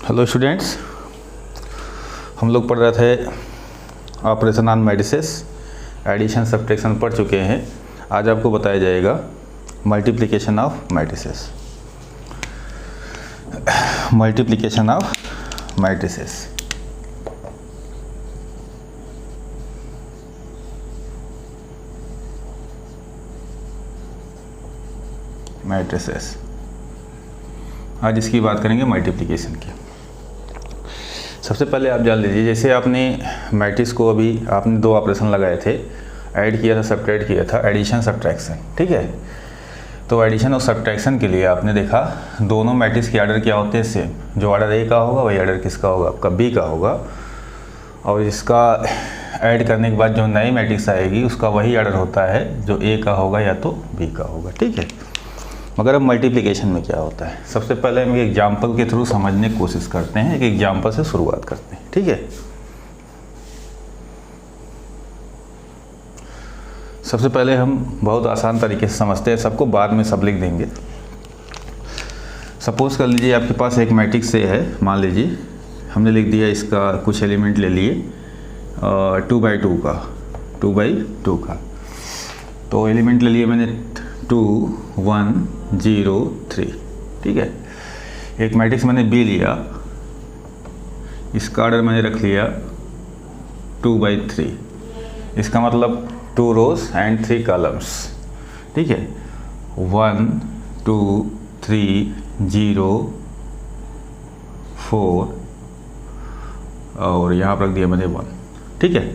Hello students, हम लोग पढ़ रहे थे operation on matrices, addition subtraction पढ़ चुके हैं। आज आपको बताया जाएगा multiplication of matrices. Multiplication of matrices. Matrices आज इसकी बात करेंगे, मल्टीप्लिकेशन की। सबसे पहले आप जान लीजिए, जैसे आपने मैट्रिक्स को अभी आपने दो ऑपरेशन लगाए थे, ऐड किया था, सब्ट्रैक्ट किया था, एडिशन सब्ट्रैक्शन, ठीक है। तो एडिशन और सब्ट्रैक्शन के लिए आपने देखा दोनों मैट्रिक्स के आर्डर क्या होते हैं, सेम। जो आर्डर ए का होगा वही आर्डर किसका होगा, आपका बी का होगा। और इसका ऐड करने के बाद जो नई मैट्रिक्स आएगी उसका वही आर्डर होता है जो ए का होगा या तो बी का होगा, ठीक है। मगर अब मल्टीप्लिकेशन में क्या होता है, सबसे पहले हम एक एग्जाम्पल के थ्रू समझने की कोशिश करते हैं। एक एग्जाम्पल से शुरुआत करते हैं, ठीक है। सबसे पहले हम बहुत आसान तरीके से समझते हैं, सबको बाद में सब लिख देंगे। सपोज कर लीजिए आपके पास एक मैट्रिक्स ए है, मान लीजिए हमने लिख दिया, इसका कुछ एलिमेंट ले लिए 2/2 का। तो एलिमेंट ले लिए मैंने 2 1 0 3, ठीक है। एक मैट्रिक्स मैंने बी लिया, इसका ऑर्डर मैंने रख लिया 2/3। इसका मतलब 2 रोज एंड 3 कॉलम्स, ठीक है। 1 2 3 0 4 और यहाँ पर रख दिया मैंने 1, ठीक है।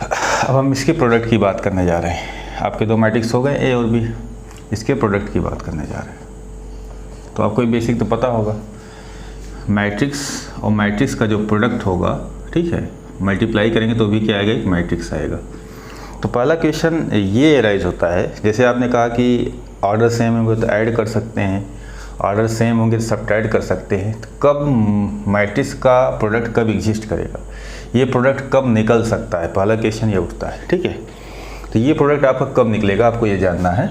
अब हम इसके प्रोडक्ट की बात करने जा रहे हैं। आपके दो मैट्रिक्स हो गए ए और बी, इसके प्रोडक्ट की बात करने जा रहे हैं। तो आपको बेसिक तो पता होगा, मैट्रिक्स और मैट्रिक्स का जो प्रोडक्ट होगा, ठीक है, मल्टीप्लाई करेंगे तो भी क्या आएगा, एक मैट्रिक्स आएगा। तो पहला क्वेश्चन ये राइज होता है, जैसे आपने कहा कि ऑर्डर सेम होंगे तो ऐड कर सकते हैं, ऑर्डर सेम होंगे तो सब्ट्रैक्ट कर सकते हैं। तो कब मैट्रिक्स का प्रोडक्ट कब एग्जिस्ट करेगा, ये प्रोडक्ट कब निकल सकता है, पहला क्वेश्चन ये उठता है, ठीक है। तो ये प्रोडक्ट आपका कब निकलेगा, आपको ये जानना है।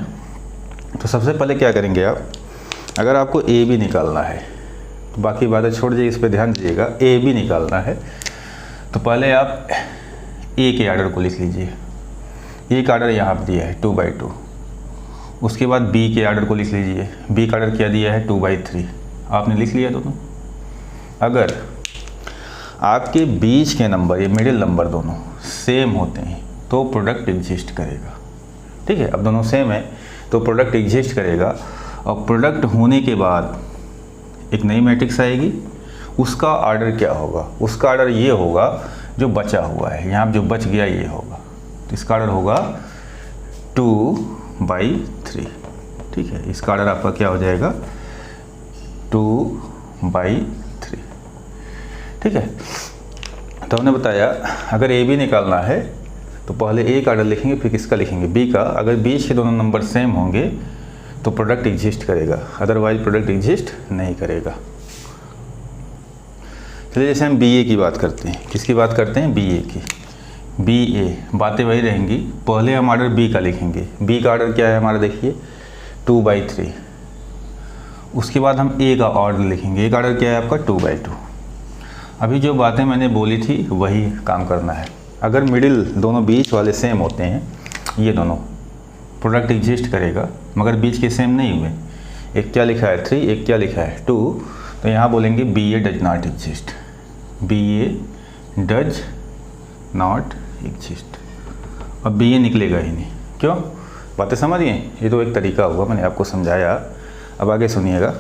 तो सबसे पहले क्या करेंगे आप, अगर आपको ए बी निकालना है तो बाकी बातें छोड़ दीजिए, इस पर ध्यान दीजिएगा। ए बी निकालना है तो पहले आप ए के आर्डर को लिख लीजिए। ए का आर्डर यहाँ पर दिया है 2/2। उसके बाद बी के आर्डर को लिख लीजिए। बी का आर्डर क्या दिया है 2/3। आपने लिख लिया दोनों। अगर आपके बीच के नंबर, ये मिडिल नंबर दोनों सेम होते हैं तो प्रोडक्ट एग्जिस्ट करेगा, ठीक है। अब दोनों सेम है तो प्रोडक्ट एग्जिस्ट करेगा। और प्रोडक्ट होने के बाद एक नई मैट्रिक्स आएगी, उसका ऑर्डर क्या होगा, उसका ऑर्डर ये होगा जो बचा हुआ है, यहाँ जो बच गया ये होगा। तो इसका ऑर्डर होगा 2/3, ठीक है। इसका ऑर्डर आपका क्या हो जाएगा 2/3, ठीक है। तो हमने बताया अगर ए बी निकालना है तो पहले ए का ऑर्डर लिखेंगे, फिर किसका लिखेंगे, बी का। अगर बीच के दोनों नंबर सेम होंगे तो प्रोडक्ट एग्जिस्ट करेगा, अदरवाइज प्रोडक्ट एग्जिस्ट नहीं करेगा। चलिए जैसे हम बी ए की बात करते हैं, किसकी बात करते हैं, बी ए की। बी ए बातें वही रहेंगी, पहले हम ऑर्डर बी का लिखेंगे। बी का ऑर्डर क्या है हमारा, देखिए 2/3। उसके बाद हम ए का ऑर्डर लिखेंगे। ए का ऑर्डर क्या है आपका 2/2। अभी जो बातें मैंने बोली थी वही काम करना है। अगर मिडिल दोनों बीच वाले सेम होते हैं, ये दोनों, प्रोडक्ट एग्जिस्ट करेगा। मगर बीच के सेम नहीं हुए, एक क्या लिखा है 3, एक क्या लिखा है 2, तो यहाँ बोलेंगे B A does not exist. B A does not exist. अब बी ए निकलेगा ही नहीं, क्यों, बातें समझिए। ये तो एक तरीका हुआ, मैंने आपको समझाया। अब आगे सुनिएगा।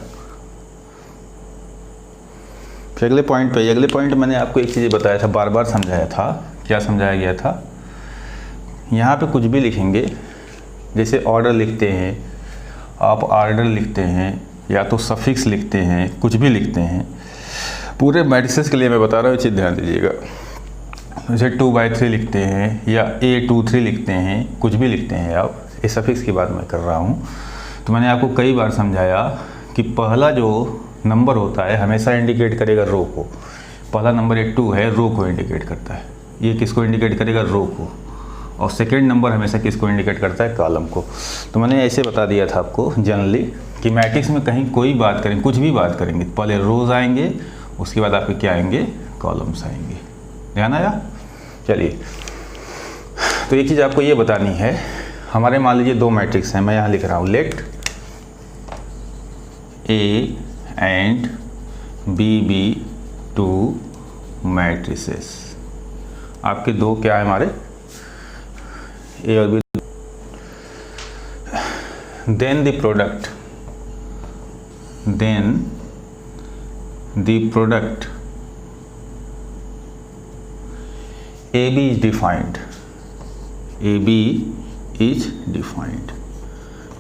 फिर अगले पॉइंट पे, अगले पॉइंट मैंने आपको एक चीज़ बताया था, बार बार समझाया था। क्या समझाया गया था, यहाँ पे कुछ भी लिखेंगे, जैसे ऑर्डर लिखते हैं आप, ऑर्डर लिखते हैं या तो सफिक्स लिखते हैं, कुछ भी लिखते हैं। पूरे मैट्रिसेस के लिए मैं बता रहा हूँ, ये चीज़ ध्यान दीजिएगा। जैसे 2/3 लिखते हैं या A23 लिखते हैं, कुछ भी लिखते हैं आप, ये सफिक्स की बात मैं कर रहा हूँ। तो मैंने आपको कई बार समझाया कि पहला जो नंबर होता है हमेशा इंडिकेट करेगा रो को। पहला नंबर 2 है, रो को इंडिकेट करता है। ये किसको इंडिकेट करेगा, रो को। और सेकेंड नंबर हमेशा किसको इंडिकेट करता है? कॉलम को। तो मैंने ऐसे बता दिया था आपको जनरली कि मैट्रिक्स में कहीं कोई बात करें, कुछ भी बात करेंगे, पहले रोज आएंगे, उसके बाद आपके क्या आएंगे? कॉलम्स आएंगे। ध्यान आया? चलिए, तो एक चीज़ आपको ये बतानी है, हमारे मान लीजिए दो मैट्रिक्स हैं, मैं यहाँ लिख रहा हूँ let A and B be two matrices. आपके दो क्या है हमारे? ए और B. Then the product A B is defined. A B is defined.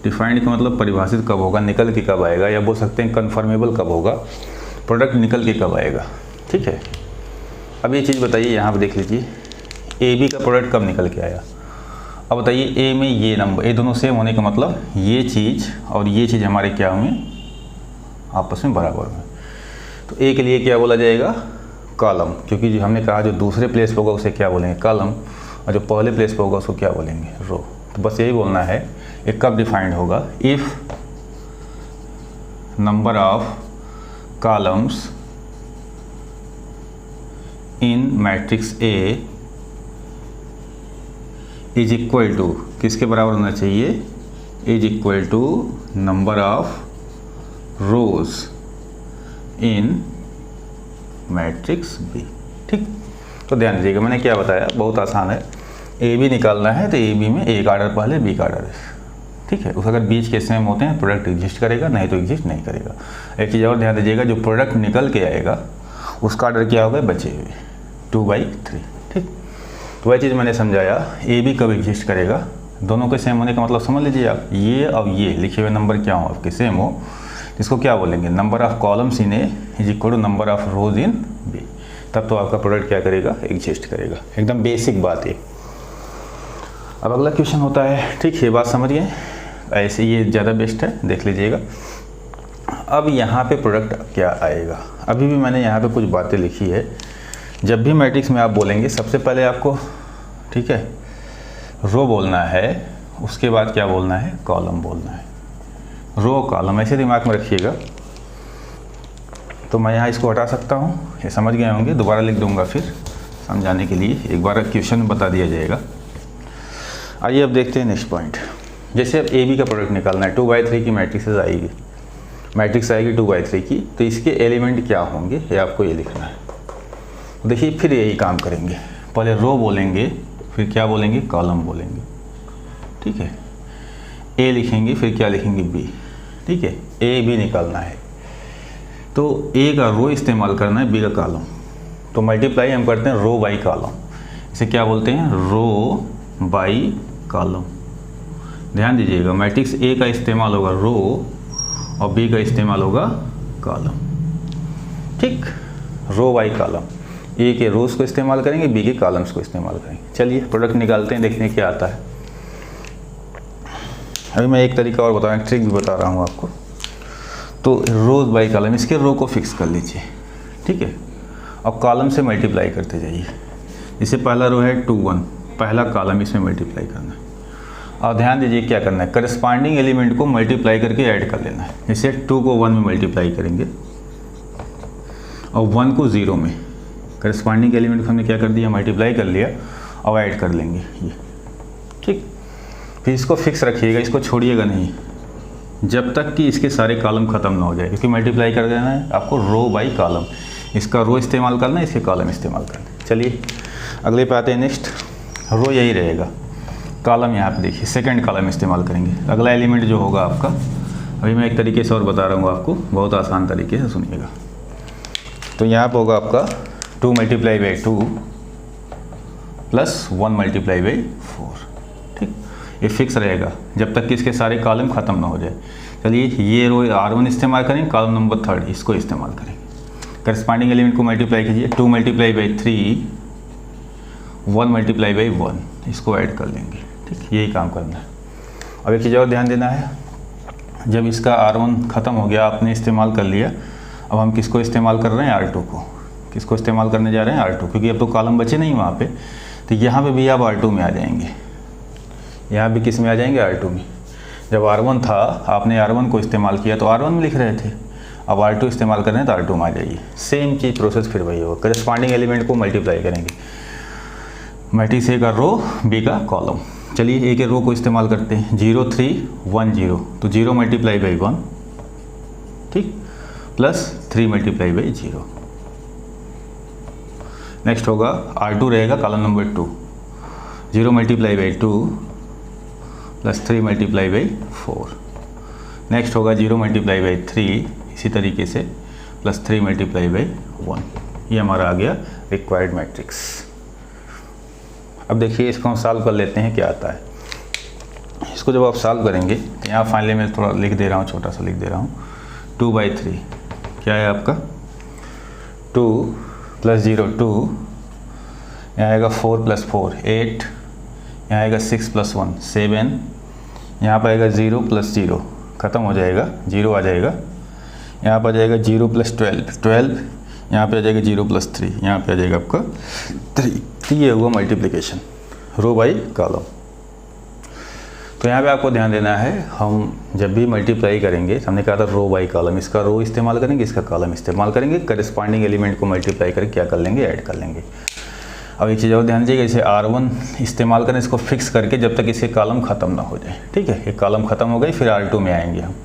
Defined का मतलब परिभाषित कब होगा, निकल के कब आएगा, या बोल सकते हैं कन्फर्मेबल कब होगा, प्रोडक्ट निकल के कब आएगा। ठीक है, अब ये चीज़ बताइए, यहाँ पे देख लीजिए ए बी का प्रोडक्ट कब निकल के आया। अब बताइए ए में ये नंबर, ये दोनों सेम होने का मतलब ये चीज़ और ये चीज़ हमारे क्या हुए? आपस में बराबर हुए। तो ए के लिए क्या बोला जाएगा? कॉलम, क्योंकि जो हमने कहा जो दूसरे प्लेस पे होगा उसे क्या बोलेंगे? कॉलम, और जो पहले प्लेस पे होगा उसको क्या बोलेंगे? रो। तो बस यही बोलना है, ये कब डिफाइंड होगा? If number of columns in matrix A is equal to, किसके बराबर होना चाहिए? Is equal to number of rows in matrix B. ठीक, तो ध्यान दीजिएगा, मैंने क्या बताया, बहुत आसान है। ए बी निकालना है तो ए बी में ए का ऑर्डर पहले, बी का ऑर्डर। ठीक है, उस अगर बीच के सेम होते हैं प्रोडक्ट एग्जिस्ट करेगा, नहीं तो एग्जिस्ट नहीं करेगा। एक चीज़ और ध्यान दीजिएगा, जो प्रोडक्ट निकल के आएगा उसका ऑर्डर क्या होगा? बचे हुए 2/3। ठीक, तो वह चीज़ मैंने समझाया। ए बी कब एग्जिस्ट करेगा? दोनों के सेम होने का मतलब समझ लीजिए आप, ये और ये लिखे हुए नंबर क्या हो आपके? सेम हो। इसको क्या बोलेंगे? Number of columns in A is equal to number of rows in B. तब तो आपका प्रोडक्ट क्या करेगा? एग्जिस्ट करेगा। एकदम बेसिक बात है। अब अगला क्वेश्चन होता है, ठीक, ये बात समझ गए, ऐसे ये ज़्यादा बेस्ट है, देख लीजिएगा। अब यहाँ पे प्रोडक्ट क्या आएगा? अभी भी मैंने यहाँ पे कुछ बातें लिखी है। जब भी मैट्रिक्स में आप बोलेंगे, सबसे पहले आपको, ठीक है, रो बोलना है, उसके बाद क्या बोलना है? कॉलम बोलना है। रो कॉलम ऐसे दिमाग में रखिएगा। तो मैं यहाँ इसको हटा सकता हूँ, ये समझ गए होंगे, दोबारा लिख दूंगा फिर समझाने के लिए, एक बार क्वेश्चन बता दिया जाएगा। आइए अब देखते हैं नेक्स्ट पॉइंट। जैसे अब ए बी का प्रोडक्ट निकालना है, 2/3 की मैट्रिक्स आएगी, 2/3 की, तो इसके एलिमेंट क्या होंगे ये आपको ये लिखना है। देखिए फिर यही काम करेंगे, पहले रो बोलेंगे, फिर क्या बोलेंगे? कॉलम बोलेंगे। ठीक है, ए लिखेंगे, फिर क्या लिखेंगे? बी। ठीक है, ए बी निकालना है तो ए का रो इस्तेमाल करना है, बी का कॉलम। तो मल्टीप्लाई हम करते हैं रो बाई कॉलम, इसे क्या बोलते हैं? रो बाई कॉलम। ध्यान दीजिएगा, मैट्रिक्स ए का इस्तेमाल होगा रो और बी का इस्तेमाल होगा कॉलम। ठीक, रो बाई कॉलम, ए के रोज को इस्तेमाल करेंगे, बी के कॉलम्स को इस्तेमाल करेंगे। चलिए प्रोडक्ट निकालते हैं, देखने क्या आता है। अभी मैं एक तरीका और बताऊँ, ट्रिक भी बता रहा हूँ आपको। तो रोज बाई कॉलम, इसके रो को फिक्स कर लीजिए। ठीक है, अब कॉलम से मल्टीप्लाई करते जाइए। जैसे पहला रो है 2 1, पहला कॉलम इसमें मल्टीप्लाई करना है। और ध्यान दीजिए क्या करना है, करस्पॉन्डिंग एलिमेंट को मल्टीप्लाई करके ऐड कर लेना है। जैसे 2 को 1 में मल्टीप्लाई करेंगे और 1 को 0 में, करस्पॉन्डिंग एलिमेंट को हमने क्या कर दिया? मल्टीप्लाई कर लिया और ऐड कर लेंगे ये। ठीक, फिर इसको फिक्स रखिएगा, इसको छोड़िएगा नहीं जब तक कि इसके सारे कॉलम खत्म ना हो जाए, क्योंकि मल्टीप्लाई कर देना है आपको रो बाई कॉलम। इसका रो इस्तेमाल करना है, इसके कॉलम इस्तेमाल करना है। चलिए अगले पे आते हैं। नेक्स्ट रो यही रहेगा, कॉलम यहाँ पे देखिए सेकंड कॉलम इस्तेमाल करेंगे। अगला एलिमेंट जो होगा आपका, अभी मैं एक तरीके से और बता रहा हूँ आपको, बहुत आसान तरीके से सुनिएगा। तो यहाँ पर होगा आपका 2 × 2 + 1 × 4। ठीक, ये फिक्स रहेगा जब तक कि इसके सारे कॉलम खत्म ना हो जाए। चलिए ये रो R1 इस्तेमाल करें, कॉलम नंबर 3 इसको इस्तेमाल करेंगे। करस्पॉन्डिंग एलिमेंट को मल्टीप्लाई कीजिए, 2 × 3 1 × 1, इसको ऐड कर लेंगे। ठीक, यही काम करना है। अब एक चीज़ और ध्यान देना है, जब इसका R1 ख़त्म हो गया, आपने इस्तेमाल कर लिया, अब हम किसको इस्तेमाल कर रहे हैं? R2 को। किसको इस्तेमाल करने जा रहे हैं? R2, क्योंकि अब तो कॉलम बचे नहीं वहाँ पे, तो यहाँ पे भी आप R2 में आ जाएंगे। यहाँ भी किस में आ जाएंगे, R2 में। जब R1 था आपने R1 को इस्तेमाल किया तो R1 में लिख रहे थे, अब R2 इस्तेमाल कर रहे हैं तो R2 में आ जाइए। सेम चीज़ प्रोसेस फिर वही होगा, करस्पॉन्डिंग एलिमेंट को मल्टीप्लाई करेंगे, मैट्रिक्स ए का रो बी का कॉलम। चलिए ए के रो को इस्तेमाल करते हैं, 0 3 1 0, तो 0 मल्टीप्लाई बाई 1, ठीक, प्लस 3 मल्टीप्लाई बाई 0। नेक्स्ट होगा R2 रहेगा column number 2, 0 multiply by 2 plus 3 multiply by 4। Next होगा 0 मल्टीप्लाई बाई 3, इसी तरीके से प्लस 3 मल्टीप्लाई बाई 1। ये हमारा आ गया रिक्वायर्ड मैट्रिक्स। अब देखिए इसको हम सॉल्व कर लेते हैं, क्या आता है। इसको जब आप सॉल्व करेंगे तो यहाँ फाइनली मैं थोड़ा लिख दे रहा हूँ, छोटा सा लिख दे रहा हूँ, 2/3 क्या है आपका, 2 प्लस 0 2, यहाँ आएगा 4 प्लस 4 8, यहाँ आएगा 6 प्लस 1 7, यहाँ पर आएगा 0 प्लस 0 ख़त्म हो जाएगा, 0 आ जाएगा, यहाँ पर आ जाएगा 0 प्लस 12, यहाँ पे आ जाएगा 0 प्लस 3, यहाँ पे आ जाएगा आपका 3। तो ये हुआ मल्टीप्लिकेशन रो बाई कॉलम। तो यहाँ पे आपको ध्यान देना है, हम जब भी मल्टीप्लाई करेंगे, हमने कहा था रो बाई कॉलम, इसका रो इस्तेमाल करेंगे, इसका कॉलम इस्तेमाल करेंगे, करस्पॉन्डिंग एलिमेंट को मल्टीप्लाई करके क्या कर लेंगे, ऐड कर लेंगे। अब एक चीज़ और ध्यान दीजिएगा, जैसे R1 इस्तेमाल करें, इसको फिक्स करके जब तक इसके कॉलम ख़त्म ना हो जाए, ठीक है। एक कॉलम ख़त्म हो गई फिर R2 में आएंगे हम।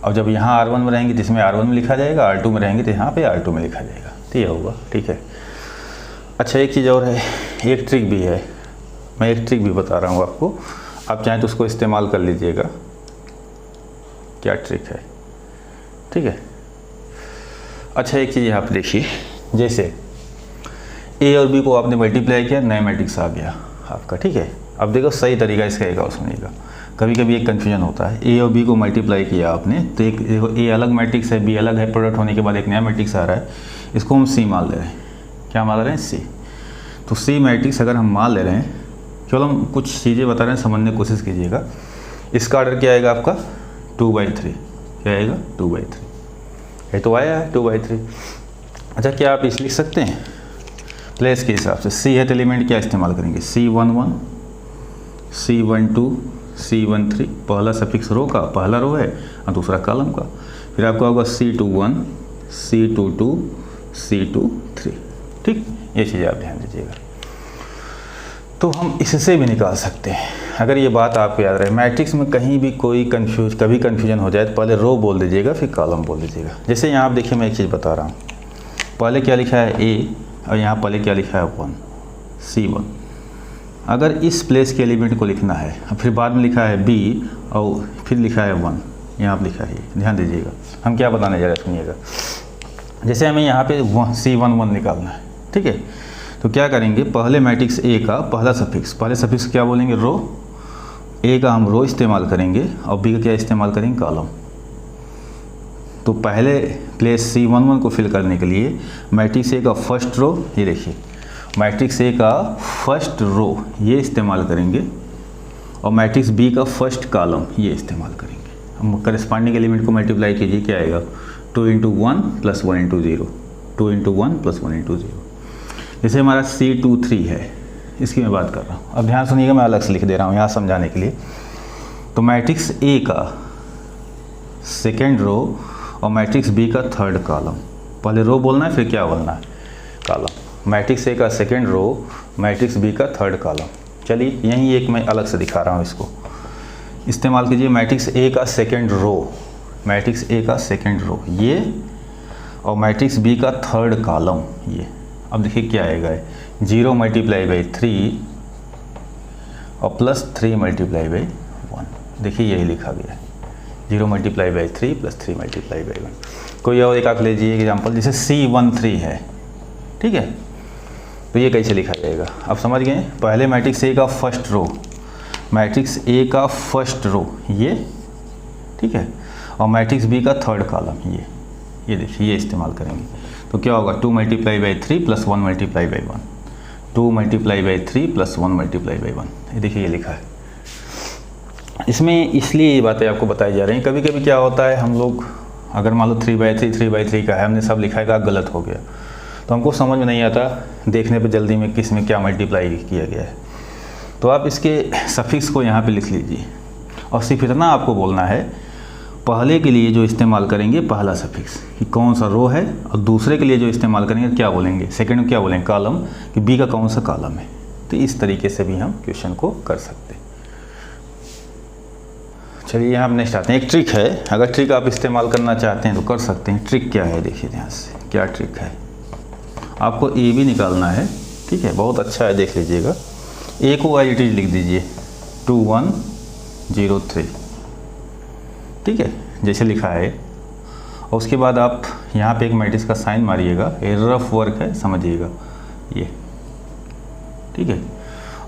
अब जब यहाँ R1 में रहेंगे जिसमें R1 में लिखा जाएगा, R2 में रहेंगे तो यहाँ पे R2 में लिखा जाएगा, तो ये होगा, ठीक है। अच्छा एक चीज़ और है, एक ट्रिक भी है, मैं एक ट्रिक भी बता रहा हूँ आपको, आप चाहें तो उसको इस्तेमाल कर लीजिएगा। क्या ट्रिक है, ठीक है। अच्छा एक चीज़ यहाँ पर देखिए, जैसे ए और बी को आपने मल्टीप्लाई किया, नया मैट्रिक्स आ गया आपका, ठीक है। अब देखो सही तरीका इसका एक और सुनिएगा, कभी कभी एक कन्फ्यूजन होता है, ए और बी को मल्टीप्लाई किया आपने तो एक देखो ए अलग मैट्रिक्स है, बी अलग है, प्रोडक्ट होने के बाद एक नया मैट्रिक्स आ रहा है, इसको हम सी मान ले रहे हैं। क्या मान ले रहे हैं, सी। तो सी मैट्रिक्स अगर हम मान ले रहे हैं, केवल हम कुछ चीज़ें बता रहे हैं, समझने की कोशिश कीजिएगा। इसका ऑर्डर क्या आएगा आपका, 2/3, क्या आएगा 2/3, ये तो आया है 2/3। अच्छा क्या आप इस लिख सकते हैं प्लेस के हिसाब से, सी है तो एलिमेंट क्या इस्तेमाल करेंगे, C11 C12 C13, पहला सफिक्स रो का, पहला रो है और दूसरा कॉलम का। फिर आपका होगा C21 C22 C23, ठीक। ये चीज़ें आप ध्यान दीजिएगा। तो हम इससे भी निकाल सकते हैं, अगर ये बात आपको याद रहे, मैट्रिक्स में कहीं भी कोई कभी कन्फ्यूजन हो जाए तो पहले रो बोल दीजिएगा फिर कॉलम बोल दीजिएगा। जैसे यहाँ आप देखिए, मैं एक चीज़ बता रहा हूँ, पहले क्या लिखा है A और यहाँ पहले क्या लिखा है 1 C1। अगर इस प्लेस के एलिमेंट को लिखना है, और फिर बाद में लिखा है B और फिर लिखा है 1, यहाँ पर लिखा है, ध्यान दीजिएगा। हम क्या बताने जा रहे हैं सुनिएगा, जैसे हमें यहाँ पे C11 निकालना है, ठीक है। तो क्या करेंगे, पहले मैट्रिक्स ए का पहला सफिक्स क्या बोलेंगे, रो। ए का हम रो इस्तेमाल करेंगे और बी का क्या इस्तेमाल करेंगे, कॉलम। तो पहले प्लेस C11 को फिल करने के लिए मैट्रिक्स ए का फर्स्ट रो, ये देखिए मैट्रिक्स ए का फर्स्ट रो ये इस्तेमाल करेंगे और मैट्रिक्स बी का फर्स्ट कॉलम ये इस्तेमाल करेंगे। हम करस्पॉन्डिंग एलिमेंट को मल्टीप्लाई कीजिए, क्या आएगा 2 × 1 + 1 × 0, 2 × 1 + 1 × 0। जैसे हमारा C23 है, इसकी मैं बात कर रहा हूँ। अब ध्यान सुनिएगा, मैं अलग से लिख दे रहा हूँ यहाँ समझाने के लिए। तो मैट्रिक्स ए का सेकेंड रो और मैट्रिक्स बी का थर्ड कॉलम, पहले रो बोलना है फिर क्या बोलना है, कॉलम। मैट्रिक्स ए का सेकेंड रो, मैट्रिक्स बी का थर्ड कॉलम। चलिए यहीं एक मैं अलग से दिखा रहा हूँ, इसको इस्तेमाल कीजिए। मैट्रिक्स ए का सेकेंड रो, मैट्रिक्स ए का सेकेंड रो ये, और मैट्रिक्स बी का थर्ड कॉलम ये। अब देखिए क्या आएगा, 0 × 3 और +3 × 1। देखिए यही लिखा गया है, 0 × 3 + 3 × 1। कोई और एक आप लीजिए एग्जांपल, जैसे C13 है, ठीक है। तो ये कैसे लिखा जाएगा, आप समझ गए। पहले मैट्रिक्स ए का फर्स्ट रो, मैट्रिक्स ए का फर्स्ट रो ये, ठीक है, और मैट्रिक्स बी का थर्ड कॉलम ये देखिए, ये इस्तेमाल करेंगे। तो क्या होगा 2 × 3 + 1 × 1, 2 × 3 + 1 × 1। ये देखिए ये लिखा है। इसमें इसलिए ये बातें आपको बताई जा रही हैं। कभी कभी क्या होता है, हम लोग अगर मान लो 3/3 का है, हमने सब लिखा है, गलत हो गया तो हमको समझ में नहीं आता, देखने पे जल्दी में किस में क्या मल्टीप्लाई किया गया है। तो आप इसके सफिक्स को यहाँ पे लिख लीजिए और सिर्फ इतना आपको बोलना है, पहले के लिए जो इस्तेमाल करेंगे पहला सफिक्स कि कौन सा रो है, और दूसरे के लिए जो इस्तेमाल करेंगे क्या बोलेंगे, सेकंड में क्या बोलेंगे कॉलम, कि बी का कौन सा कॉलम है। तो इस तरीके से भी हम क्वेश्चन को कर सकते हैं। चलिए यहाँ हम नेक्स्ट आते हैं। एक ट्रिक है, अगर ट्रिक आप इस्तेमाल करना चाहते हैं तो कर सकते हैं। ट्रिक क्या है देखिए ध्यान से, क्या ट्रिक है, आपको ए भी निकालना है, ठीक है, बहुत अच्छा है, देख लीजिएगा। ए को एज इट इज लिख दीजिए 2103, ठीक है, जैसे लिखा है। और उसके बाद आप यहाँ पे एक मैट्रिक्स का साइन मारिएगा, ये रफ वर्क है, समझिएगा ये, ठीक है।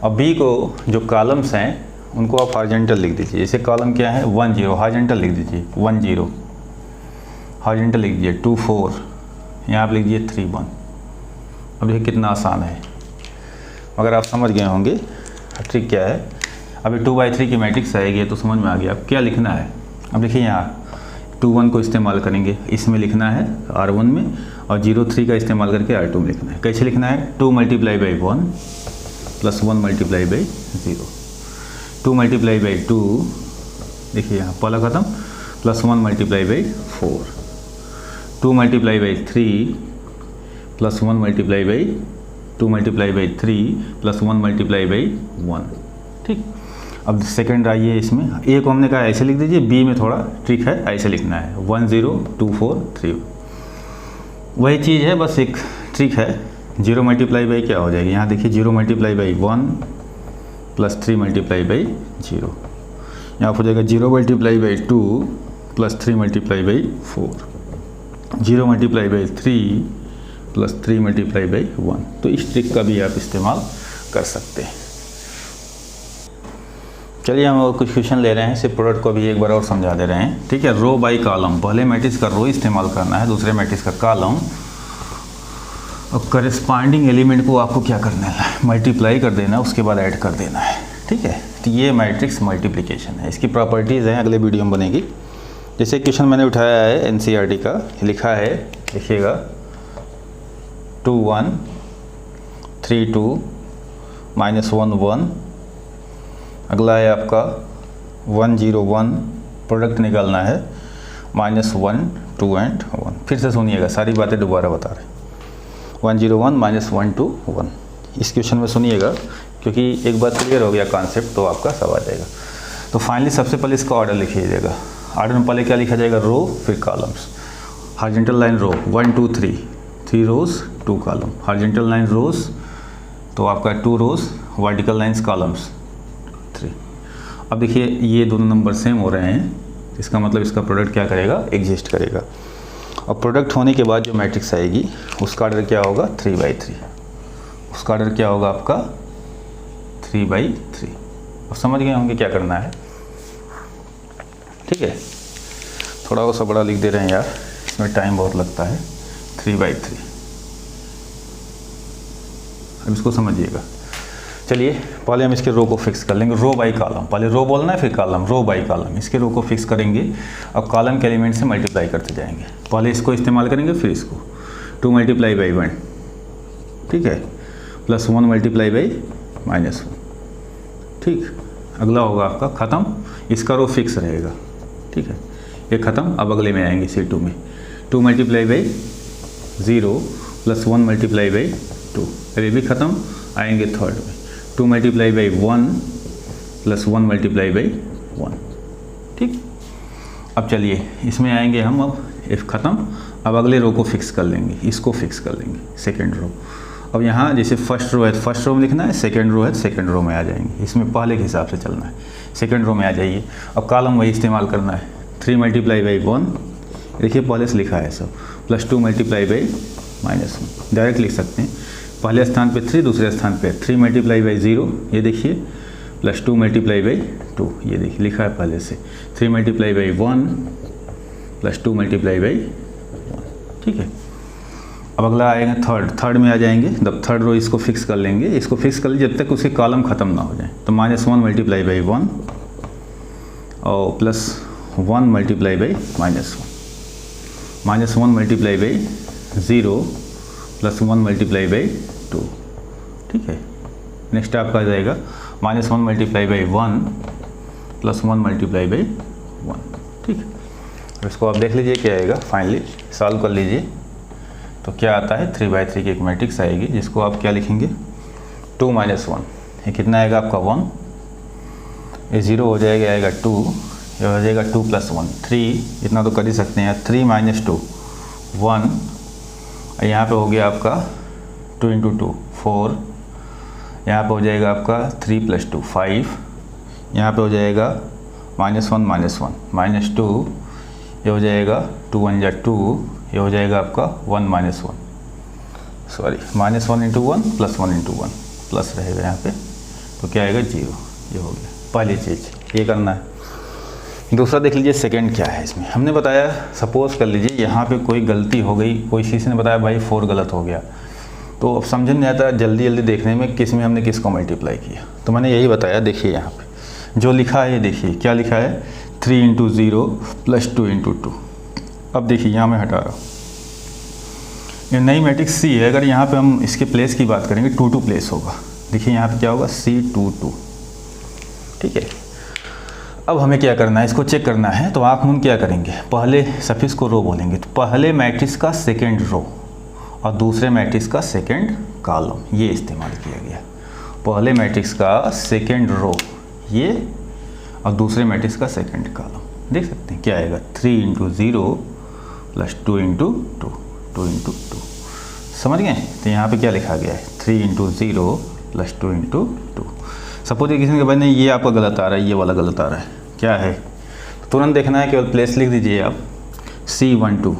अब बी को जो कॉलम्स हैं उनको आप हॉरिजॉन्टल लिख दीजिए। जैसे कॉलम क्या है 10, हॉरिजॉन्टल लिख दीजिए 10, हॉरिजॉन्टल लिख दीजिए 24, यहाँ आप लिख दीजिए 31। अब देखिए कितना आसान है, अगर आप समझ गए होंगे ट्रिक क्या है। अभी 2/3 की मैट्रिक्स आएगी तो समझ में आ गया अब क्या लिखना है। अब देखिए यहाँ 21 को इस्तेमाल करेंगे, इसमें लिखना है R1 में, और 03 का इस्तेमाल करके R2 में लिखना है। कैसे लिखना है, 2 × 1 + 1 × 0, 2 × 2, देखिए यहाँ पहला ख़त्म, +1 × 4, 2 × 3 +1 × 2 × 3 +1 × 1, ठीक। अब सेकंड आइए, इसमें ए को हमने कहा ऐसे लिख दीजिए, बी में थोड़ा ट्रिक है, ऐसे लिखना है 102431। वही चीज़ है, बस एक ट्रिक है। 0 × क्या हो जाएगी, यहाँ देखिए 0 × 1 + 3 × 0, यहाँ हो जाएगा 0 × 2 + 3 × 4, 0 × 3 + 3 × 1। तो इस ट्रिक का भी आप इस्तेमाल कर सकते हैं। चलिए हम और कुछ क्वेश्चन ले रहे हैं, सिर्फ प्रोडक्ट को भी एक बार और समझा दे रहे हैं, ठीक है। रो बाई कॉलम, पहले मैट्रिक्स का रो इस्तेमाल करना है, दूसरे मैट्रिक्स का कॉलम, और करेस्पॉन्डिंग एलिमेंट को आपको क्या करना है, मल्टीप्लाई कर देना, उसके बाद ऐड कर देना है, ठीक है। तो ये मैट्रिक्स मल्टीप्लिकेशन है, इसकी प्रॉपर्टीज़ हैं, अगले वीडियो में बनेगी। जैसे क्वेश्चन मैंने उठाया है NCERT का, लिखा है, लिखिएगा 2132 -11, अगला है आपका 101, प्रोडक्ट निकालना है, -1 2 और 1। फिर से सुनिएगा, सारी बातें दोबारा बता रहे हैं। 101 -1 2 1, इस क्वेश्चन में सुनिएगा, क्योंकि एक बात क्लियर हो गया कॉन्सेप्ट तो आपका सब आ जाएगा। तो फाइनली सबसे पहले इसका ऑर्डर लिखिएगा। ऑर्डर में पहले क्या लिखा जाएगा, रो, फिर कॉलम्स। हॉरिजॉन्टल लाइन रो 1 2 3 रोज 2 कॉलम, हॉरिजॉन्टल लाइन रोज तो आपका 2 रोज, वर्टिकल लाइन्स कॉलम्स 3। अब देखिए ये दोनों नंबर सेम हो रहे हैं, इसका मतलब इसका प्रोडक्ट क्या करेगा, एग्जिस्ट करेगा। और प्रोडक्ट होने के बाद जो मैट्रिक्स आएगी उसका ऑर्डर क्या होगा, 3/3, उसका ऑर्डर क्या होगा आपका 3/3। अब समझ गए होंगे क्या करना है, ठीक है। थोड़ा सा बड़ा लिख दे रहे हैं यार, इसमें टाइम बहुत लगता है। 3/3, अब इसको समझिएगा। चलिए पहले हम इसके रो को फिक्स कर लेंगे, रो बाई कॉलम, पहले रो बोलना है फिर कॉलम, रो बाई कॉलम। इसके रो को फिक्स करेंगे और कॉलम के एलिमेंट से मल्टीप्लाई करते जाएंगे। पहले इसको इस्तेमाल करेंगे, फिर इसको 2 × 1, ठीक है, +1 × -1, ठीक। अगला होगा आपका ख़त्म, इसका रो फिक्स रहेगा, ठीक है, ये ख़त्म। अब अगले में आएंगे C2 में, 2 × 0 +1 × 2, ये भी ख़त्म। आएंगे थर्ड में 2 × 1 +1 × 1, ठीक। अब चलिए इसमें आएंगे हम, अब F ख़त्म। अब अगले रो को फिक्स कर लेंगे, इसको फिक्स कर लेंगे, सेकेंड रो। अब यहाँ जैसे फर्स्ट रो है तो फर्स्ट रो में लिखना है, सेकेंड रो है तो सेकेंड रो में आ जाएंगे, इसमें पहले के हिसाब से चलना है, सेकेंड रो में आ जाइए। अब कॉलम वही इस्तेमाल करना है, 3 × 1, देखिए पहले से लिखा है सब, +2 × -1, डायरेक्ट लिख सकते हैं। पहले स्थान पे 3, दूसरे स्थान पे 3 × 0, ये देखिए, +2 × 2, ये देखिए लिखा है पहले से, 3 × 1 +2 × 1, ठीक है। अब अगला आएगा थर्ड में आ जाएंगे, जब थर्ड रो इसको फिक्स कर लेंगे, इसको फिक्स कर लीजिए जब तक उसके कॉलम ख़त्म ना हो जाए। तो -1 × 1 और +1 × -1, -1 × 0 +1 × 2, ठीक है। नेक्स्ट आपका आ जाएगा -1 multiply by 1 plus 1 multiply by 1, ठीक है। इसको आप देख लीजिए क्या आएगा, फाइनली सॉल्व कर लीजिए तो क्या आता है 3/3 की एक मैट्रिक्स आएगी जिसको आप क्या लिखेंगे 2 - 1, ये कितना आएगा आपका 1, ये 0 हो जाएगा, आएगा 2, ये हो जाएगा 2 + 1 3, इतना तो कर ही सकते हैं, 3 - 2 1, यहाँ पे हो गया आपका 2 × 2 4, यहाँ पे हो जाएगा आपका 3 + 2 5, यहाँ पे हो जाएगा -1 - 1 -2, ये हो जाएगा 2 × 1 = 2, ये हो जाएगा आपका 1 - 1 सॉरी -1 × 1 + 1 × 1 प्लस रहेगा यहाँ पे, तो क्या आएगा 0, ये हो गया पहली चीज़, ये करना है। दूसरा देख लीजिए सेकंड क्या है इसमें, हमने बताया सपोज़ कर लीजिए यहाँ पे कोई गलती हो गई, कोई किसी ने बताया भाई 4 गलत हो गया, तो अब समझ नहीं आता जल्दी देखने में किस में हमने किसको मल्टीप्लाई किया, तो मैंने यही बताया। देखिए यहाँ पे जो लिखा है, ये देखिए क्या लिखा है 3 × 0 + 2 × 2। अब देखिए यहाँ मैं हटा रहा हूँ, ये नई मैट्रिक्स सी है, अगर यहाँ पे हम इसके प्लेस की बात करेंगे 2 2 प्लेस होगा, देखिए यहाँ पे क्या होगा C2 2, ठीक है। अब हमें क्या करना है, इसको चेक करना है, तो आँख मूंद क्या करेंगे, पहले सफिक्स को रो बोलेंगे, तो पहले मैट्रिक्स का सेकेंड रो और दूसरे मैट्रिक्स का सेकेंड कॉलम, ये इस्तेमाल किया गया। पहले मैट्रिक्स का सेकेंड रो ये और दूसरे मैट्रिक्स का सेकेंड कॉलम, देख सकते हैं क्या आएगा 3 × 0 + 2 × 2 2 × 2, समझ गए। तो यहाँ पे क्या लिखा गया है 3 × 0 + 2 × 2। सपोज किसी ने कहा भाई नहीं ये आपका गलत आ रहा है, ये वाला गलत आ रहा है, क्या है, तो तुरंत देखना है, केवल प्लेस लिख दीजिए आप C12,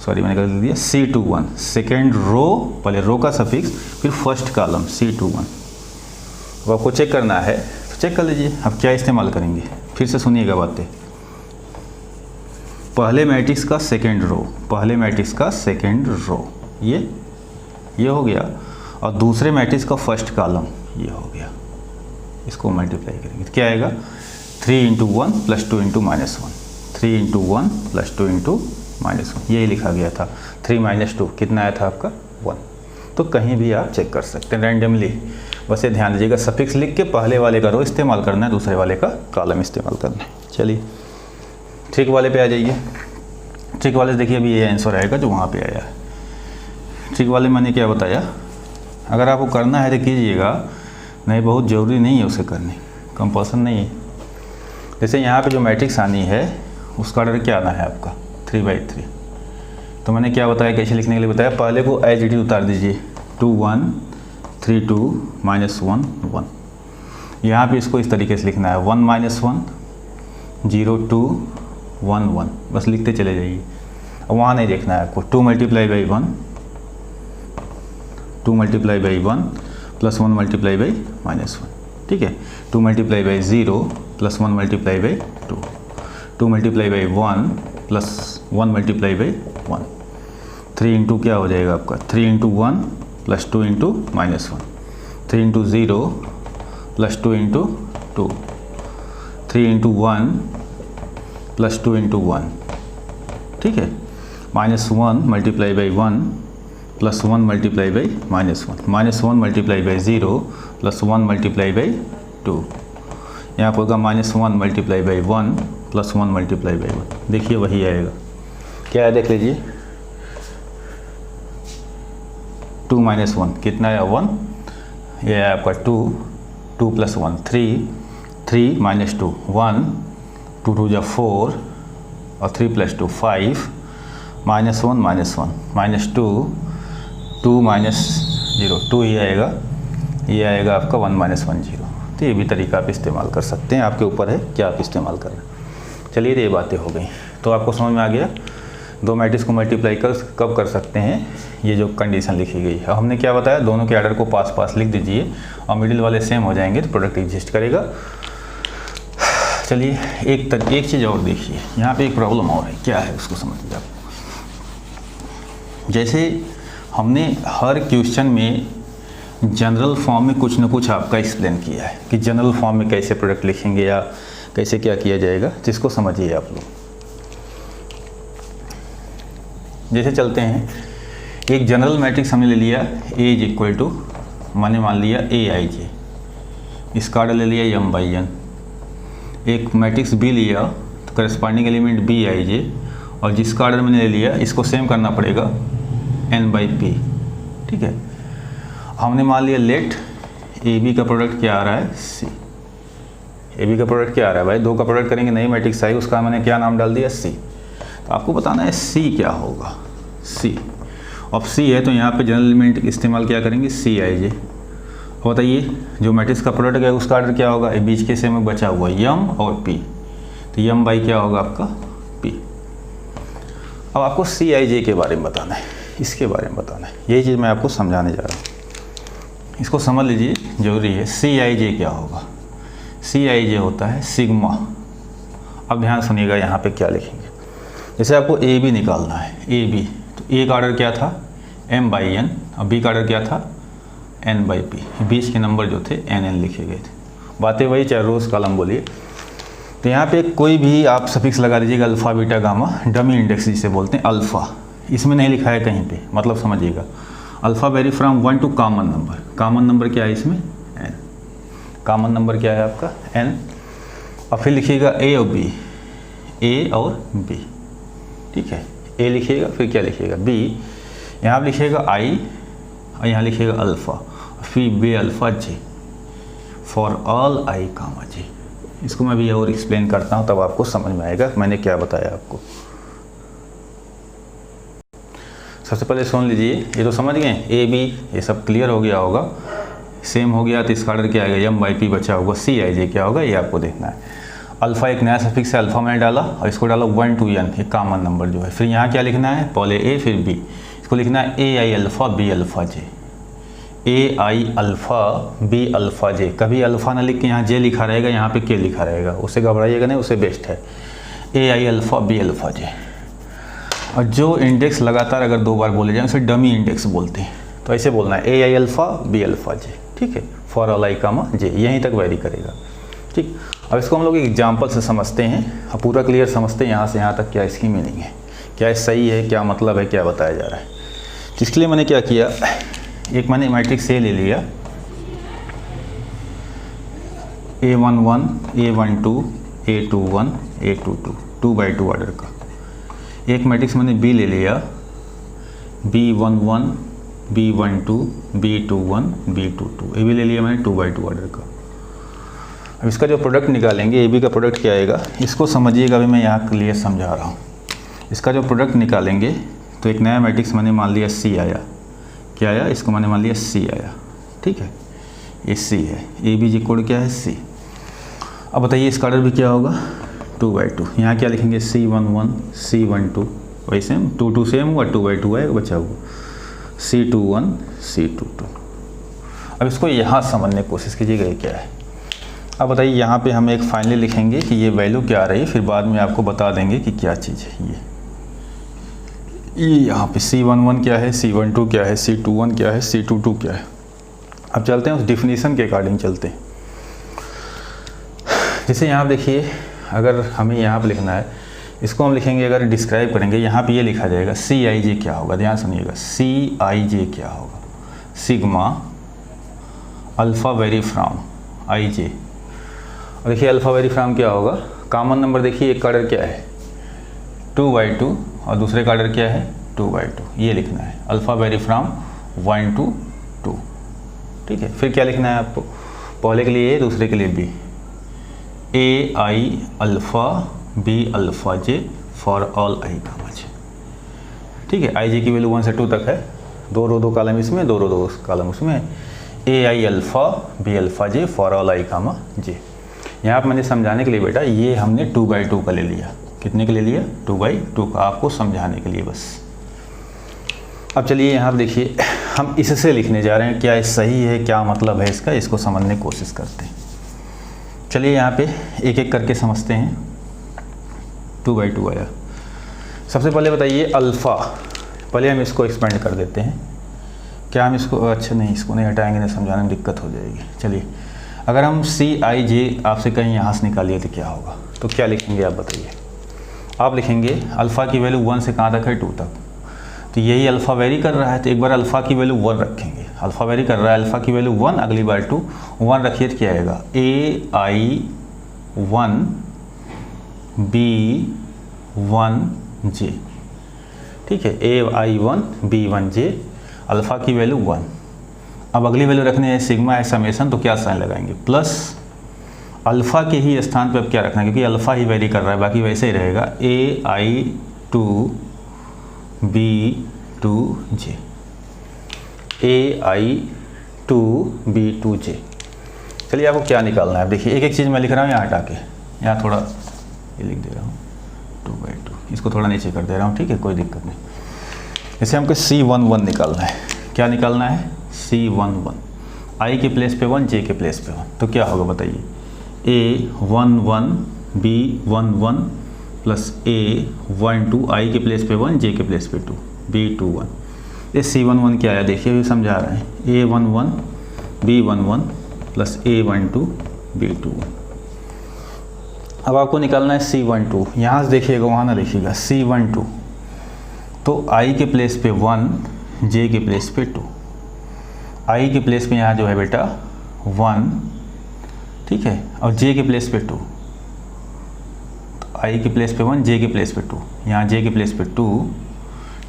सॉरी मैंने गलत लिख दिया C21, सेकेंड रो, पहले रो का सफिक्स फिर फर्स्ट कॉलम C21। अब आपको चेक करना है तो चेक कर लीजिए। अब क्या इस्तेमाल करेंगे, फिर से सुनिएगा बातें, पहले मैट्रिक्स का सेकेंड रो, पहले मैट्रिक्स का सेकेंड रो ये हो गया, और दूसरे मैट्रिक्स का फर्स्ट कॉलम ये हो गया, इसको मल्टीप्लाई करेंगे तो क्या आएगा 3 × 1 + 2 × -1, 3 × 1 + 2 × -1, यही लिखा गया था। 3 - 2 कितना आया था आपका 1, तो कहीं भी आप चेक कर सकते हैं रैंडमली, बस ये ध्यान दीजिएगा सफिक्स लिख के पहले वाले का रो इस्तेमाल करना है, दूसरे वाले का कॉलम इस्तेमाल करना है। चलिए ट्रिक वाले पे आ जाइए। ट्रिक वाले से देखिए अभी ये आंसर आएगा जो वहाँ पे आया है। ट्रिक वाले मैंने क्या बताया, अगर आपको करना है तो कीजिएगा, नहीं बहुत ज़रूरी नहीं है उसे करनी, कंपल्सन नहीं है। जैसे यहाँ पे जो मैट्रिक्स आनी है उसका ऑर्डर क्या आना है आपका 3/3, तो मैंने क्या बताया कैसे लिखने के लिए बताया, पहले को एज इट इज उतार दीजिए 2 1 3 2 -1 1, यहाँ पे इसको इस तरीके से लिखना है 1 - 1 0 2 1 1, बस लिखते चले जाइए। अब वहाँ नहीं देखना है आपको 2 × 1 2 × 1 + 1 × -1, ठीक है। 2 × 0 + 1 × 2 2 × 1 + 1 × 1, 3 × क्या हो जाएगा आपका 3 × 1 + 2 × -1, 3 × 0 + 2 × 2, 3 × 1 + 2 × 1, ठीक है। -1 × 1 + 1 × -1, -1 × 0 + 1 × 2, यहाँ पर होगा -1 × 1 + 1 × 1, देखिए वही आएगा, क्या है देख लीजिए 2 - 1 कितना है 1, ये है आपका 2 2 + 1 3 3 - 2 1 2 2 = 4 और 3 + 2 5 -1 -1 -2 2 -0 2 ही आएगा, ये आएगा आपका 1 - 1 0। तो ये भी तरीका आप इस्तेमाल कर सकते हैं, आपके ऊपर है क्या आप इस्तेमाल कर रहे हैं। चलिए ये बातें हो गई, तो आपको समझ में आ गया दो मैट्रिक्स को मल्टीप्लाई कब कर सकते हैं, ये जो कंडीशन लिखी गई है। अब हमने क्या बताया, दोनों के आर्डर को पास पास लिख दीजिए और मिडिल वाले सेम हो जाएंगे तो प्रोडक्ट एग्जिस्ट करेगा। चलिए एक चीज़ और देखिए, यहाँ पे एक प्रॉब्लम और है, क्या है उसको समझिए आप। जैसे हमने हर क्वेश्चन में जनरल फॉर्म में कुछ ना कुछ आपका एक्सप्लेन किया है कि जनरल फॉर्म में कैसे प्रोडक्ट लिखेंगे या कैसे क्या किया जाएगा, जिसको समझिए आप लोग। जैसे चलते हैं, एक जनरल मैट्रिक्स हमने ले लिया A = मैंने मान लिया AIJ, इसका ऑर्डर ले लिया m बाई n, एक मैट्रिक्स B लिया तो करस्पॉन्डिंग एलिमेंट B आई जे, और जिसका ऑर्डर मैंने ले लिया इसको सेम करना पड़ेगा n बाई p। ठीक है, हमने मान लिया लेट AB का प्रोडक्ट क्या आ रहा है C। AB का प्रोडक्ट क्या आ रहा है भाई, दो का प्रोडक्ट करेंगे नई मैट्रिक्स आई, उसका मैंने क्या नाम डाल दिया C। तो आपको बताना है C क्या होगा, C। अब C है तो यहाँ पे जनरल एलिमेंट इस्तेमाल क्या करेंगे C आई जे। बताइए जो मैट्रिक्स का प्रोडक्ट है उसका ऑर्डर क्या होगा, बीच के से में बचा हुआ m और p, तो m बाई क्या होगा आपका p। अब आपको C आई जे के बारे में बताना है, इसके बारे में बताना है, यही चीज़ मैं आपको समझाने जा रहा हूँ, इसको समझ लीजिए, जरूरी है। C आई जे क्या होगा, C आई जे होता है सिग्मा। अब ध्यान सुनिएगा यहाँ पे क्या लिखेंगे, जैसे आपको ए बी निकालना है, ए बी, तो ए का ऑर्डर क्या था m बाई n, और b का ऑर्डर क्या था n बाई p, बीच के नंबर जो थे n लिखे गए थे, बातें वही, चाहे रोज़ कॉलम बोलिए। तो यहाँ पे कोई भी आप सफिक्स लगा दीजिएगा, alpha beta gamma, dummy index जिसे बोलते हैं अल्फ़ा, इसमें नहीं लिखा है कहीं पे, मतलब समझिएगा। Alpha vary from 1 to common number, common number क्या है इसमें n, कॉमन नंबर क्या है आपका n, और फिर लिखिएगा a और b, a और b। ठीक है, a लिखिएगा, फिर क्या लिखिएगा b, यहाँ पर लिखिएगा i और यहाँ लिखिएगा अल्फ़ा, फिर B alpha J for all I comma J. इसको मैं भी और एक्सप्लेन करता हूँ तब आपको समझ में आएगा मैंने क्या बताया आपको। सबसे पहले सुन लीजिए, ये तो समझ गए ए बी, ये सब क्लियर हो गया होगा, सेम हो गया तो इसका ऑर्डर क्या आएगा m बाई p बचा होगा, C आई जे क्या होगा ये आपको देखना है। अल्फ़ा एक नया सफिक्स है, अल्फ़ा मैंने डाला और इसको डाला 1 टू n, एक कॉमन नंबर जो है। फिर यहाँ क्या लिखना है, पहले a फिर b, इसको लिखना है a i alpha b alpha j, a i alpha b alpha j। कभी अल्फ़ा ना लिख के यहाँ j लिखा रहेगा, यहाँ पे k लिखा रहेगा, उससे घबराइएगा नहीं, उससे बेस्ट है a i alpha b alpha j। और जो इंडेक्स लगातार अगर दो बार बोले जाए उसे डमी इंडेक्स बोलते हैं, तो ऐसे बोलना है a i alpha b alpha j। ठीक है, for all I comma j, यहीं तक वेरी करेगा। ठीक, अब इसको हम लोग एग्जाम्पल से समझते हैं, अब पूरा क्लियर समझते हैं यहाँ से यहाँ तक क्या इसकी मीनिंग है, क्या सही है, क्या मतलब है, क्या बताया जा रहा है। इसके लिए मैंने क्या किया, एक मैंने मैट्रिक्स ए ले लिया, A11, A12, A21, A22, 2 by 2 order का। एक मैट्रिक्स मैंने बी ले लिया, B11, B12, B21, B22, ये भी ले लिया मैंने 2 बाई 2 ऑर्डर का। अब इसका जो प्रोडक्ट निकालेंगे, ए बी का प्रोडक्ट क्या आएगा, इसको समझिएगा, अभी मैं यहाँ क्लियर समझा रहा हूँ। इसका जो प्रोडक्ट निकालेंगे तो एक नया मैट्रिक्स मैंने मान लिया C आया, क्या आया, इसको मैंने मान लिया C आया। ठीक है, ये C है, ए बी जी कोड क्या है C। अब बताइए इसका ऑर्डर भी क्या होगा 2 बाई 2, यहाँ क्या लिखेंगे C11, C12, वही सेम 2 सेम हुआ, 2 बाई 2 आएगा बचा हुआ, C21, C22। अब इसको यहाँ समझने की कोशिश कीजिएगा ये क्या है। अब बताइए यहाँ पे हम एक फाइनली लिखेंगे कि ये वैल्यू क्या आ रही है, फिर बाद में आपको बता देंगे कि क्या चीज़ है ये यहाँ पे C11 क्या है, C12 क्या है, C21 क्या है, C22 क्या है। अब चलते हैं उस डिफिनीशन के अकॉर्डिंग चलते हैं। जैसे यहाँ पे देखिए, अगर हमें यहाँ पे लिखना है, इसको हम लिखेंगे, अगर डिस्क्राइब करेंगे यहाँ पे ये लिखा जाएगा C आई जे क्या होगा, ध्यान सुनिएगा, C आई जे क्या होगा, sigma alpha vary from I J. और देखिए अल्फ़ा वेरी फ्रॉम क्या होगा, कॉमन नंबर देखिए, एक का ऑर्डर क्या है 2 बाई 2 और दूसरे का ऑर्डर क्या है 2 बाई 2, ये लिखना है अल्फ़ा वेरी फ्रॉम 1 to 2। ठीक है, फिर क्या लिखना है आपको, पहले के लिए ए, दूसरे के लिए B, A I alpha B alpha J for all I comma J. ठीक है, आई जे की वैल्यू 1 से 2 तक है, 2 रो 2 कॉलम इसमें, 2 रो 2 कॉलम उसमें, A I alpha B alpha J for all I comma J. यहाँ पर मैंने समझाने के लिए बेटा ये हमने 2 बाई 2 का ले लिया, कितने के ले लिया 2 बाई 2 का, आपको समझाने के लिए बस। अब चलिए यहाँ पर देखिए, हम इससे लिखने जा रहे हैं, क्या ये सही है, क्या मतलब है इसका, इसको समझने की कोशिश करते हैं। चलिए यहाँ पे एक एक करके समझते हैं। 2 बाई 2 आया, सबसे पहले बताइए अल्फ़ा, पहले हम इसको एक्सपेंड कर देते हैं, क्या हम इसको, अच्छा नहीं इसको नहीं हटाएंगे, नहीं समझाने में दिक्कत हो जाएगी। चलिए अगर हम C आई जे आपसे कहीं यहाँ से निकालिए तो क्या होगा, तो क्या लिखेंगे आप बताइए। आप लिखेंगे अल्फ़ा की वैल्यू 1 से कहाँ तक है 2 तक, तो यही अल्फ़ा वेरी कर रहा है, तो एक बार अल्फ़ा की वैल्यू 1 रखेंगे, अल्फ़ा वेरी कर रहा है, अल्फ़ा की वैल्यू 1, अगली बार 2, 1 रखिए तो क्या आएगा AI1 B1J, ठीक है, AI1 B1J, अल्फ़ा की वैल्यू 1। अब अगली वैल्यू रखनी है सिग्मा है समेशन, तो क्या साइन लगाएंगे प्लस अल्फ़ा के ही स्थान पे अब क्या रखना है, क्योंकि अल्फ़ा ही वेरी कर रहा है, बाकी वैसे ही रहेगा AI2 B2J, AI2 B2J। चलिए आपको क्या निकालना है, देखिए एक एक चीज़ मैं लिख रहा हूँ यहाँ हटा के, यहाँ थोड़ा ये लिख दे रहा हूँ 2/2, इसको थोड़ा नीचे कर दे रहा हूँ, ठीक है, कोई दिक्कत नहीं। जैसे हमको C11 निकालना है, क्या निकालना है C11, I के प्लेस पे 1, J के प्लेस पे 1, तो क्या होगा बताइए A11 B11 plus A12, I के प्लेस पे 1, J के प्लेस पे 2, B21। ये C11 क्या है देखिए, अभी समझा रहे हैं, A11 B11 plus A12 B21। अब आपको निकालना है C12, यहाँ से देखिएगा वहाँ ना देखिएगा, C12 तो I के प्लेस पे 1, J के प्लेस पे 2, I के प्लेस पे यहाँ जो है बेटा 1, ठीक है, और J के प्लेस पे 2, तो I के प्लेस पे 1, J के प्लेस पे 2, यहाँ J के प्लेस पे 2,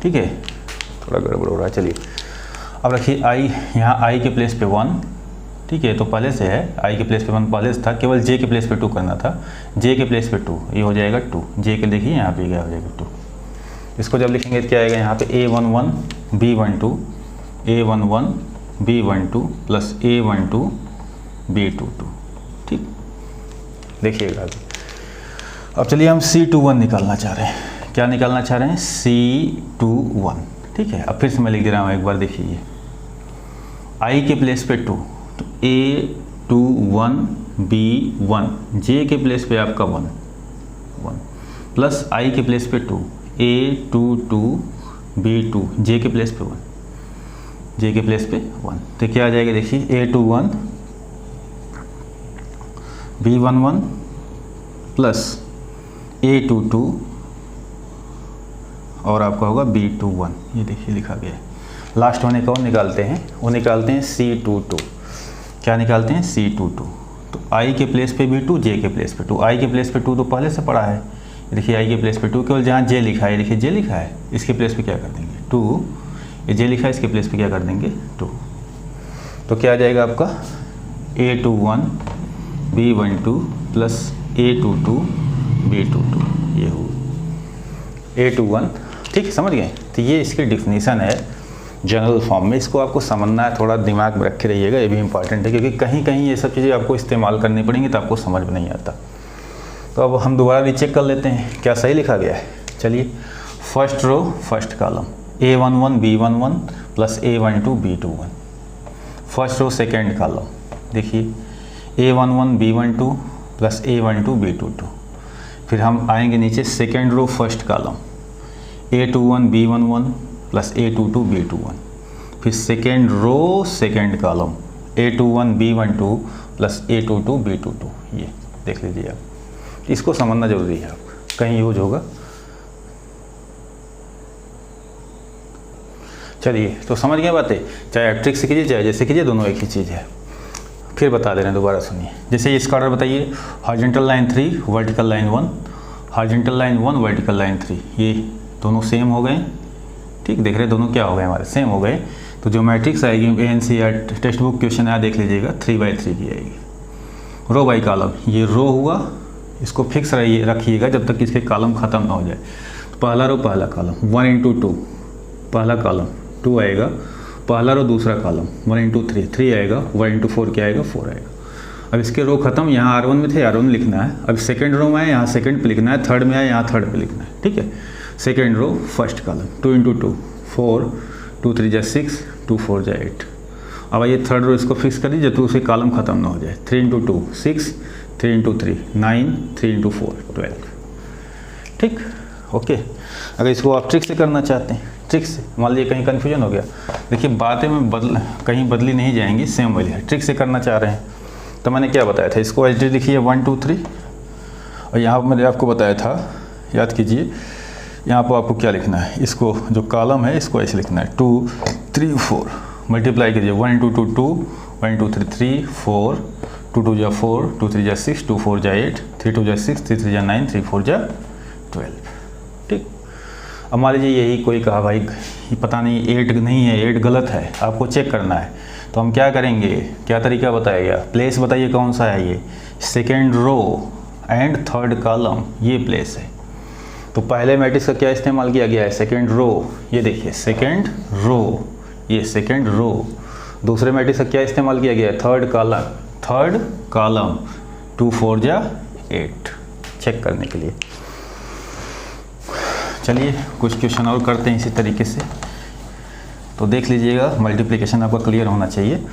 ठीक है, थोड़ा गड़बड़ हो रहा है, चलिए अब रखिए I, यहाँ I के प्लेस पे 1, ठीक है, तो पहले से है, I के प्लेस पे 1 पहले से था, केवल J के प्लेस पे 2 करना था, J के प्लेस पे 2, ये हो जाएगा 2, J के देखिए यहाँ पे क्या हो जाएगा 2। इसको जब लिखेंगे तो क्या आएगा यहाँ पे A11 B12 A11 B12 plus A12 B22, ठीक, देखिएगा अभी। अब चलिए हम C21 निकालना चाह रहे हैं, क्या निकालना चाह रहे हैं C21, ठीक है। अब फिर से मैं लिख दे रहा हूँ एक बार, देखिए I के प्लेस पे 2, तो A21 B1, J के प्लेस पे आपका 1 प्लस I के प्लेस पे 2 A22 B2, J के प्लेस पे 1, J के प्लेस पे 1, तो क्या आ जाएगा देखिए A21 B11 प्लस A22 और आपका होगा B21, ये देखिए लिखा गया है। लास्ट में कौन निकालते हैं, वो निकालते हैं C22, क्या निकालते हैं C22, तो I के प्लेस पे B2, J के प्लेस पे 2, I के प्लेस पे 2 तो पहले से पड़ा है, देखिए I के प्लेस पे 2, केवल जहाँ J लिखा है, देखिए J लिखा है, इसके प्लेस पे क्या कर देंगे 2, ये J लिखा है, इसके प्लेस पे क्या कर देंगे 2, तो क्या आ जाएगा आपका A21 B12 plus A22 B22, ये हो A21, ठीक है, समझ गए। तो ये इसकी डिफिनीसन है जनरल फॉर्म में, इसको आपको समझना है, थोड़ा दिमाग में रखे रहिएगा, ये भी इंपॉर्टेंट है, क्योंकि कहीं कहीं ये सब चीज़ें आपको इस्तेमाल करनी पड़ेंगी तो आपको समझ में नहीं आता। तो अब हम दोबारा रीचेक कर लेते हैं क्या सही लिखा गया है। चलिए first row first column A11 B11 plus A12 B21, first row second column देखिए A11 B12 plus A12 B22, फिर हम आएंगे नीचे second row first column A21 B11 plus A22 B21, फिर second row second column A21 B12 plus A22 B22, ये देख लीजिए आप, इसको समझना जरूरी है, आपका कहीं यूज होगा। चलिए तो समझ गए बातें, चाहे आप ट्रिक से कीजिए चाहे जैसे कीजिए, दोनों एक ही चीज़ है। फिर बता दे रहे हैं, दोबारा सुनिए। जैसे इसका ऑर्डर बताइए, horizontal line 3, vertical line 1, horizontal line 1, vertical line 3, ये दोनों सेम हो गए, ठीक, देख रहे हैं दोनों क्या हो गए हमारे, सेम हो गए। तो जो मैट्रिक्स आएगी ANCERT टेक्स्ट बुक क्वेश्चन आया देख लीजिएगा, 3/3 की आएगी। रो बाई कॉलम, ये रो हुआ, इसको फिक्स रखिएगा जब तक इसके कॉलम ख़त्म ना हो जाए। तो पहला रो पहला कॉलम 1 × 2, पहला कॉलम 2 आएगा, पहला रो दूसरा कॉलम 1 × 3, 3 आएगा, 1 × 4 क्या आएगा 4 आएगा। अब इसके रो खत्म, यहाँ R1 में थे, R1 लिखना है। अब सेकंड रो में आए, यहाँ सेकंड पे लिखना है, थर्ड में आए, यहाँ थर्ड पे लिखना है, ठीक है। Second row first column 2 × 2 4, 2 3 6, 2 4 8। अब ये थर्ड रो इसको फिक्स कर दीजिए जब तक उसके कॉलम खत्म ना हो जाए। 3 × 2 6, 3 × 3 9, 3 × 4 12, ठीक, ओके। अगर इसको आप ट्रिक से करना चाहते हैं, ट्रिक से, मान लीजिए कहीं कन्फ्यूजन हो गया, देखिए बातें में कहीं बदली नहीं जाएंगी, सेम वाली है। ट्रिक से करना चाह रहे हैं तो मैंने क्या बताया था, इसको एच डी लिखिए 1 2 3, और यहाँ पर मैंने आपको बताया था, याद कीजिए, यहाँ पर आपको क्या लिखना है, इसको जो कॉलम है इसको ऐसे लिखना है 2 3 4 मल्टीप्लाई कीजिए, 1 × 2 2, 1 2 3 3 4, 2 2 जा 4, 2 3 जा 6, 2 4 जा 8, 3 2 जा 6, 3 3 जा 9, 3 4 जा 12। ठीक, अब मान लीजिए यही कोई कहा भाई ये पता नहीं 8 नहीं है, 8 गलत है, आपको चेक करना है, तो हम क्या करेंगे, क्या तरीका बताया गया, प्लेस बताइए कौन सा है, ये second row and third column, ये प्लेस है। तो पहले मैट्रिक्स का क्या इस्तेमाल किया गया है, सेकेंड रो, ये देखिए सेकेंड रो, ये सेकेंड रो। दूसरे मैट्रिक्स का क्या इस्तेमाल किया गया है, थर्ड कॉलम, 2 4 जा 8, चेक करने के लिए। चलिए कुछ क्वेश्चन और करते हैं इसी तरीके से, तो देख लीजिएगा, मल्टीप्लिकेशन आपका क्लियर होना चाहिए।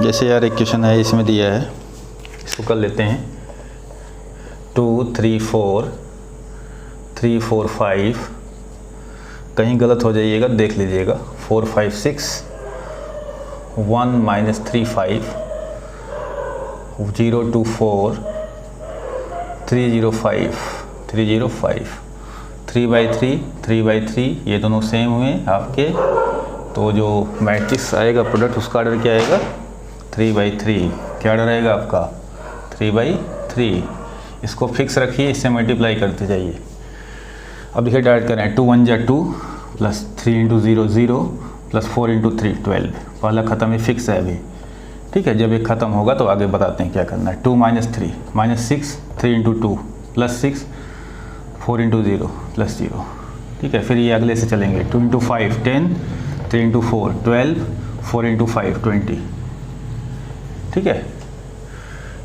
जैसे यार एक क्वेश्चन है, इसमें दिया है, इसको कर लेते हैं, 2 3 4 3 4 5, कहीं गलत हो जाइएगा देख लीजिएगा, 4 5 6 1 -3 5 0 2 4 3 0 5 3 0 5 3/3 3/3, ये दोनों सेम हुए आपके, तो जो मैट्रिक्स आएगा प्रोडक्ट उसका ऑर्डर क्या आएगा, 3/3। क्या ऑर्डर आएगा आपका, 3/3। इसको फिक्स रखिए, इससे मल्टीप्लाई करते जाइए। अब देखिए डायरेक्ट करें, 2 1 जा 2 प्लस 3 × 0 0 प्लस 4 × 3 12। पहला ख़त्म, ये फिक्स है अभी, ठीक है। जब ये ख़त्म होगा तो आगे बताते हैं क्या करना है। 2 -3 -6 3 × 2 प्लस 6 4 × 0 प्लस 0, ठीक है। फिर ये अगले से चलेंगे, 2 × 5 10, 3 × 4 12, 4 × 5 20, ठीक है,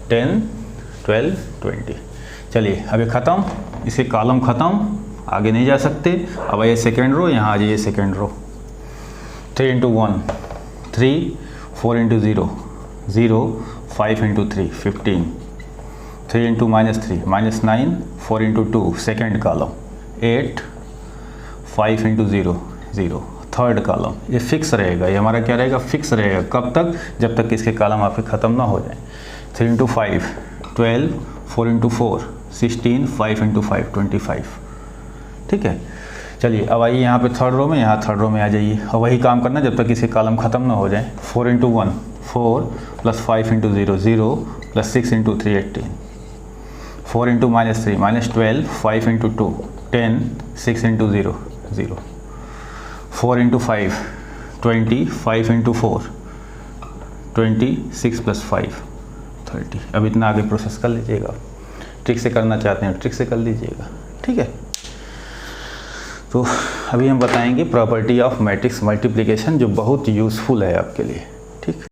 10 12 20। चलिए अब ये ख़त्म, इसके कॉलम ख़त्म, आगे नहीं जा सकते। अब ये सेकेंड रो, यहाँ आ जाइए second row, 3 × 1 3, 4 × 0 0, 5 × 3 15, 3 × -3 -9, 4 × 2 second column 8, 5 × 0 0, third column. ये फिक्स रहेगा, ये हमारा क्या रहेगा, फिक्स रहेगा। कब तक, जब तक इसके कॉलम आपके ख़त्म ना हो जाए। 3 × 5 12, 4 × 4 16, 5 × 5 25, ठीक है। चलिए अब आइए यहाँ पे थर्ड रो में, यहाँ थर्ड रो में आ जाइए, और वही काम करना जब तक इसके कॉलम ख़त्म ना हो जाए। 4 × 1 4 प्लस 5 × 0 0 प्लस 6 × 3 18, 4 × -3 -12, 5 × 2 10, 6 × 0 0, 4 × 5 20, 5 × 4 20, 6 + 5 30। अब इतना आगे प्रोसेस कर लीजिएगा, ट्रिक से करना चाहते हैं ट्रिक से कर लीजिएगा, ठीक है। तो अभी हम बताएंगे प्रॉपर्टी ऑफ मैट्रिक्स मल्टीप्लिकेशन, जो बहुत यूज़फुल है आपके लिए, ठीक।